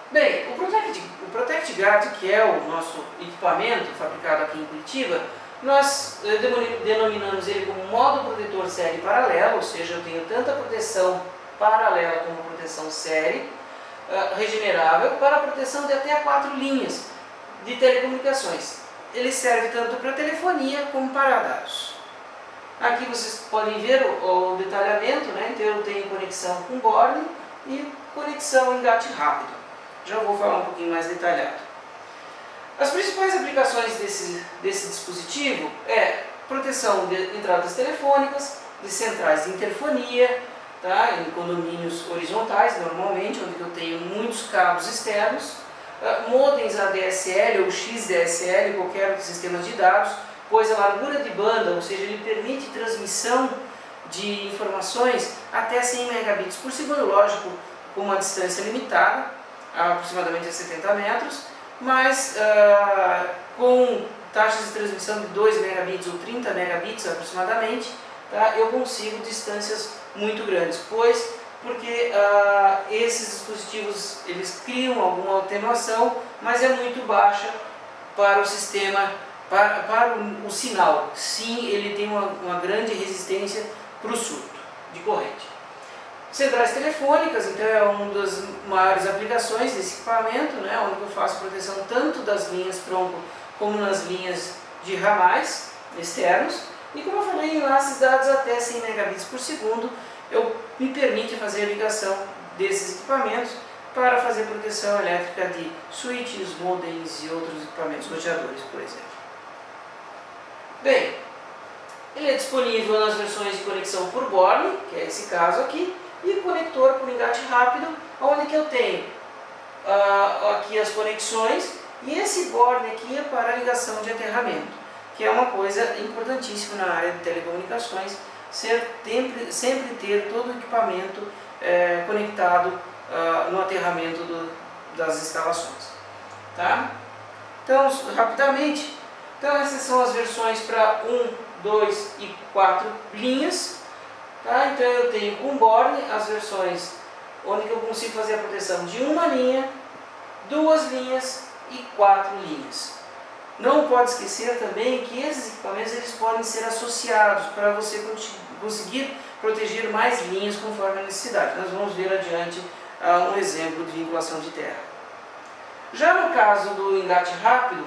Bem, o Protect Guard, que é o nosso equipamento fabricado aqui em Curitiba, nós denominamos ele como modo protetor série paralelo, ou seja, eu tenho tanta proteção paralela como proteção série, regenerável, para a proteção de até 4 linhas de telecomunicações. Ele serve tanto para telefonia como para dados. Aqui vocês podem ver o detalhamento, né? Então eu tenho conexão com borne e conexão engate rápido. Já vou falar um pouquinho mais detalhado. As principais aplicações desse dispositivo é proteção de entradas telefônicas, de centrais de interfonia, tá? Em condomínios horizontais, normalmente, onde eu tenho muitos cabos externos, modems ADSL ou XDSL, qualquer outro sistema de dados, pois a largura de banda, ou seja, ele permite transmissão de informações até 100 megabits por segundo, lógico, com uma distância limitada, aproximadamente a 70 metros, mas com taxas de transmissão de 2 megabits ou 30 megabits aproximadamente, tá? Eu consigo distâncias muito grandes, porque esses dispositivos eles criam alguma atenuação, mas é muito baixa para o sistema, para o sinal. Sim, ele tem uma grande resistência para o surto de corrente. Centrais telefônicas, então é uma das maiores aplicações desse equipamento, né, onde eu faço proteção tanto das linhas tronco como nas linhas de ramais externos. E como eu falei, em enlaces de dados até 100 megabits por segundo, me permite fazer a ligação desses equipamentos para fazer proteção elétrica de switches, modems e outros equipamentos, roteadores, por exemplo. Bem, ele é disponível nas versões de conexão por borne, que é esse caso aqui, e conector por engate rápido, onde que eu tenho aqui as conexões, e esse borne aqui é para a ligação de aterramento, que é uma coisa importantíssima na área de telecomunicações, sempre ter todo o equipamento conectado no aterramento das instalações. Tá? Então, rapidamente, essas são as versões para 1, 2 e 4 linhas. Tá? Então eu tenho com borne as versões onde eu consigo fazer a proteção de uma linha, 2 linhas e 4 linhas. Não pode esquecer também que esses equipamentos eles podem ser associados para você conseguir proteger mais linhas conforme a necessidade. Nós vamos ver adiante um exemplo de vinculação de terra. Já no caso do engate rápido,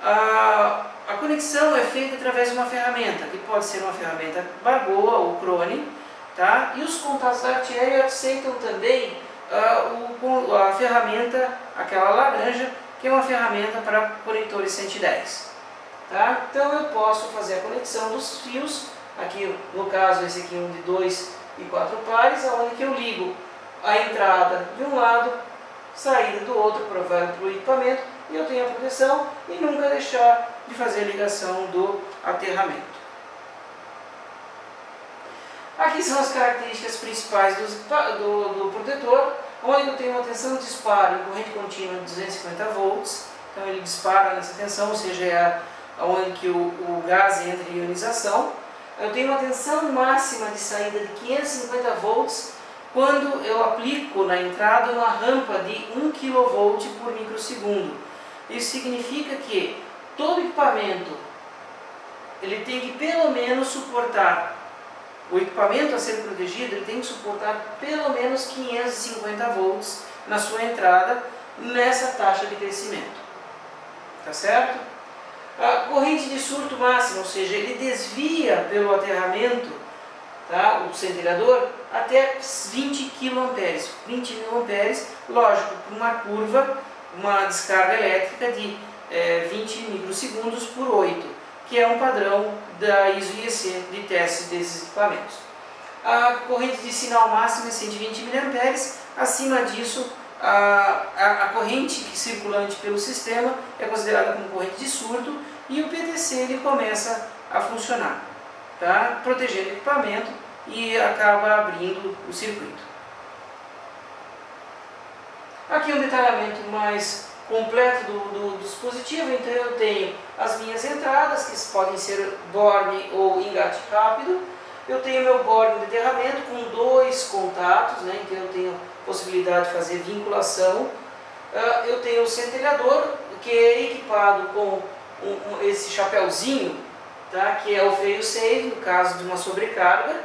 a conexão é feita através de uma ferramenta, que pode ser uma ferramenta Barboa ou Crone, tá? E os contatos da Artieri aceitam também a ferramenta, aquela laranja, que é uma ferramenta para conectores 110. Tá? Então eu posso fazer a conexão dos fios, aqui no caso esse aqui é um de 2 e 4 pares, onde que eu ligo a entrada de um lado, saída do outro, provável para o equipamento, e eu tenho a proteção e nunca deixar de fazer a ligação do aterramento. Aqui são as características principais do protetor, onde eu tenho uma tensão de disparo em corrente contínua de 250 volts, então ele dispara nessa tensão, ou seja, é onde que o gás entra em ionização. Eu tenho uma tensão máxima de saída de 550 volts quando eu aplico na entrada uma rampa de 1 kV por microsegundo. Isso significa que todo equipamento ele tem que pelo menos suportar, o equipamento a ser protegido ele tem que suportar pelo menos 550 volts na sua entrada nessa taxa de crescimento. Tá certo? A corrente de surto máximo, ou seja, ele desvia pelo aterramento, tá, o centelhador, até 20 kA, 20 mA, lógico, com uma curva, uma descarga elétrica de 20 microsegundos por 8, que é um padrão da ISO/IEC de teste desses equipamentos. A corrente de sinal máxima é 120 mA, acima disso a corrente circulante pelo sistema é considerada como corrente de surto e o PTC ele começa a funcionar, tá? Protegendo o equipamento e acaba abrindo o circuito. Aqui um detalhamento mais completo do dispositivo, então eu tenho as minhas entradas, que podem ser borne ou engate rápido. Eu tenho meu borne de aterramento com 2 contatos, né? Então eu tenho possibilidade de fazer vinculação eu tenho o centelhador, que é equipado com esse chapéuzinho, tá? Que é o fail safe, no caso de uma sobrecarga.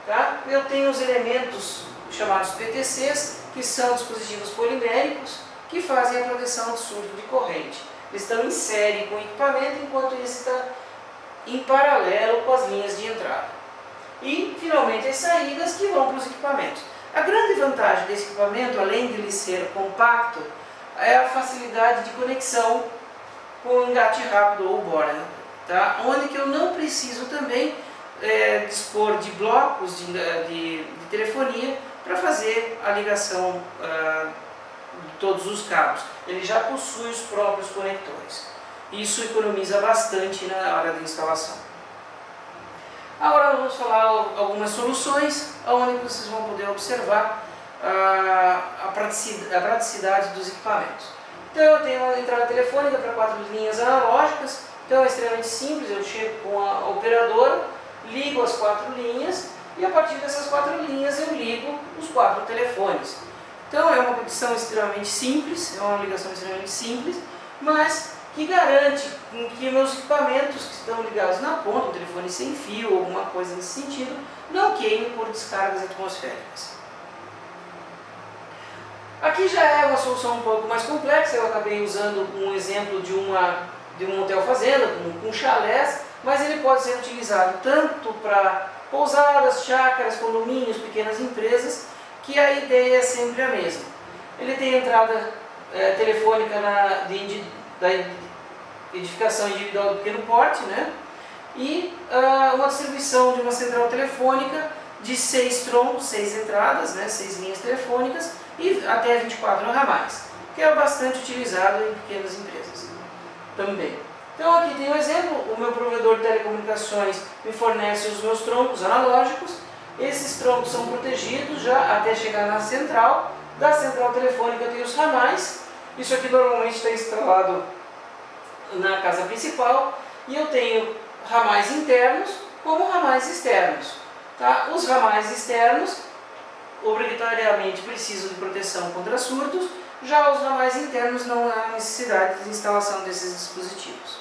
Tá? Eu tenho os elementos chamados PTCs, que são dispositivos poliméricos, que fazem a proteção do surto de corrente. Eles estão em série com o equipamento, enquanto esse está em paralelo com as linhas de entrada. E, finalmente, as saídas que vão para os equipamentos. A grande vantagem desse equipamento, além de ele ser compacto, é a facilidade de conexão com o engate rápido ou borda, tá? Onde que eu não preciso também dispor de blocos de telefonia para fazer a ligação de todos os cabos. Ele já possui os próprios conectores. Isso economiza bastante na hora da instalação. Agora vamos falar algumas soluções onde vocês vão poder observar a praticidade dos equipamentos. Então eu tenho uma entrada telefônica para 4 linhas analógicas, então é extremamente simples, eu chego com a operadora, ligo as 4 linhas e a partir dessas 4 linhas eu ligo os 4 telefones. Então é uma conexão extremamente simples, é uma ligação extremamente simples, mas que garante que meus equipamentos que estão ligados na ponta, um telefone sem fio ou alguma coisa nesse sentido, não queimem por descargas atmosféricas. Aqui já é uma solução um pouco mais complexa, eu acabei usando um exemplo de um hotel fazenda, com chalés, mas ele pode ser utilizado tanto para pousadas, chácaras, condomínios, pequenas empresas, que a ideia é sempre a mesma. Ele tem entrada telefônica da edificação individual do pequeno porte, né? E uma distribuição de uma central telefônica de 6 troncos, 6 entradas, né? 6 linhas telefônicas e até 24 ramais, que é bastante utilizado em pequenas empresas também. Então aqui tem um exemplo, o meu provedor de telecomunicações me fornece os meus troncos analógicos, esses troncos são protegidos já até chegar na central, da central telefônica tem os ramais, isso aqui normalmente está instalado na casa principal, e eu tenho ramais internos como ramais externos. Tá? Os ramais externos obrigatoriamente precisam de proteção contra surtos, já os ramais internos não há necessidade de instalação desses dispositivos.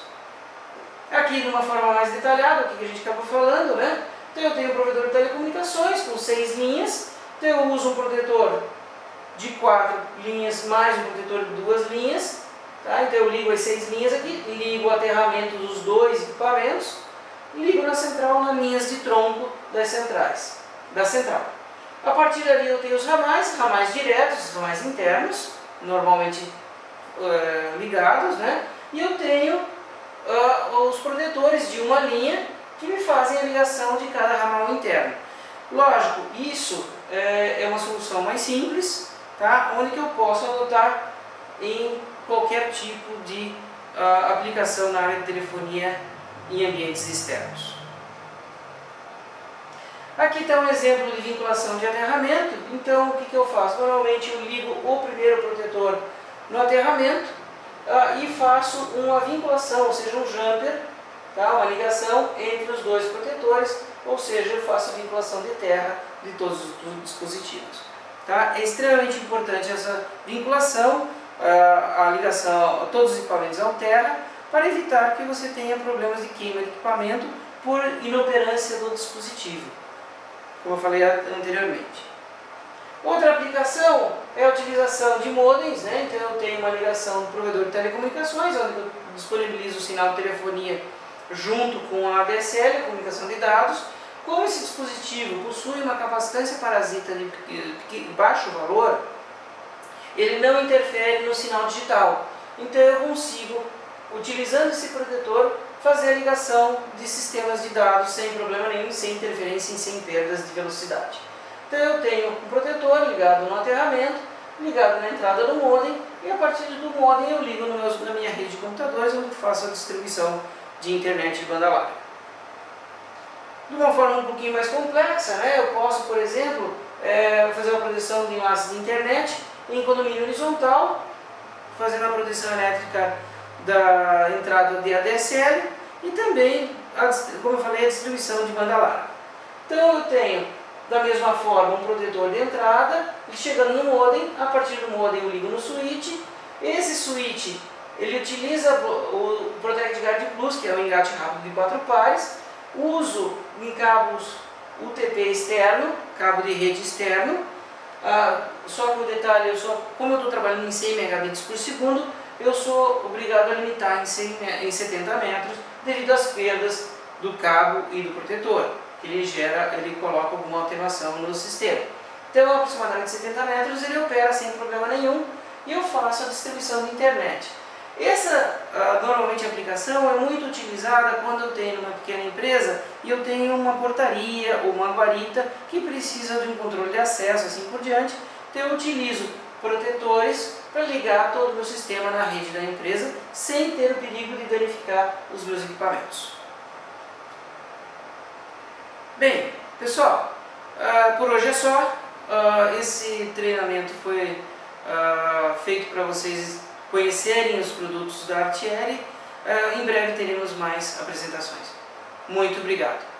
Aqui de uma forma mais detalhada, o que a gente acabou falando, né? Então eu tenho um provedor de telecomunicações com 6 linhas, então eu uso um protetor de 4 linhas mais um protetor de 2 linhas, tá? Então eu ligo as 6 linhas aqui, ligo o aterramento dos 2 equipamentos, ligo na central nas linhas de tronco das centrais, da central. A partir dali eu tenho os ramais diretos, os ramais internos, normalmente ligados, né? E eu tenho os protetores de uma linha que me fazem a ligação de cada ramal interno. Lógico, isso é uma solução mais simples, tá? Onde que eu posso adotar em qualquer tipo de aplicação na área de telefonia em ambientes externos. Aqui está um exemplo de vinculação de aterramento. Então o que eu faço? Normalmente eu ligo o primeiro protetor no aterramento e faço uma vinculação, ou seja, um jumper, tá? Uma ligação entre os 2 protetores, ou seja, eu faço a vinculação de terra de todos os dispositivos. Tá? É extremamente importante essa vinculação, a ligação a todos os equipamentos ao terra, para evitar que você tenha problemas de queima de equipamento por inoperância do dispositivo, como eu falei anteriormente. Outra aplicação é a utilização de modems, né? Então eu tenho uma ligação do provedor de telecomunicações, onde eu disponibilizo o sinal de telefonia junto com a ADSL, a comunicação de dados. Como esse dispositivo possui uma capacitância parasita de baixo valor, ele não interfere no sinal digital. Então eu consigo, utilizando esse protetor, fazer a ligação de sistemas de dados sem problema nenhum, sem interferência e sem perdas de velocidade. Então eu tenho um protetor ligado no aterramento, ligado na entrada do modem, e a partir do modem eu ligo na minha rede de computadores, onde faço a distribuição de internet de banda larga. De uma forma um pouquinho mais complexa, né, eu posso, por exemplo, fazer uma proteção de enlaces de internet em condomínio horizontal, fazendo a proteção elétrica da entrada de ADSL e também, como eu falei, a distribuição de banda larga. Então eu tenho, da mesma forma, um protetor de entrada, chegando no modem, a partir do modem eu ligo no switch, Esse switch, ele utiliza o Protect Guard Plus, que é um engate rápido de 4 pares, uso em cabos UTP externo, cabo de rede externo, só que o detalhe, como eu estou trabalhando em 100 megabits por segundo, eu sou obrigado a limitar em 70 metros devido às perdas do cabo e do protetor, que ele coloca alguma alteração no sistema. Então, aproximadamente 70 metros ele opera sem problema nenhum e eu faço a distribuição de internet. Essa, normalmente, aplicação é muito utilizada quando eu tenho uma pequena empresa e eu tenho uma portaria ou uma guarita que precisa de um controle de acesso, assim por diante. Então eu utilizo protetores para ligar todo o meu sistema na rede da empresa sem ter o perigo de danificar os meus equipamentos. Bem, pessoal, por hoje é só. Esse treinamento foi feito para vocês conhecerem os produtos da Artieri. Em breve teremos mais apresentações. Muito obrigado!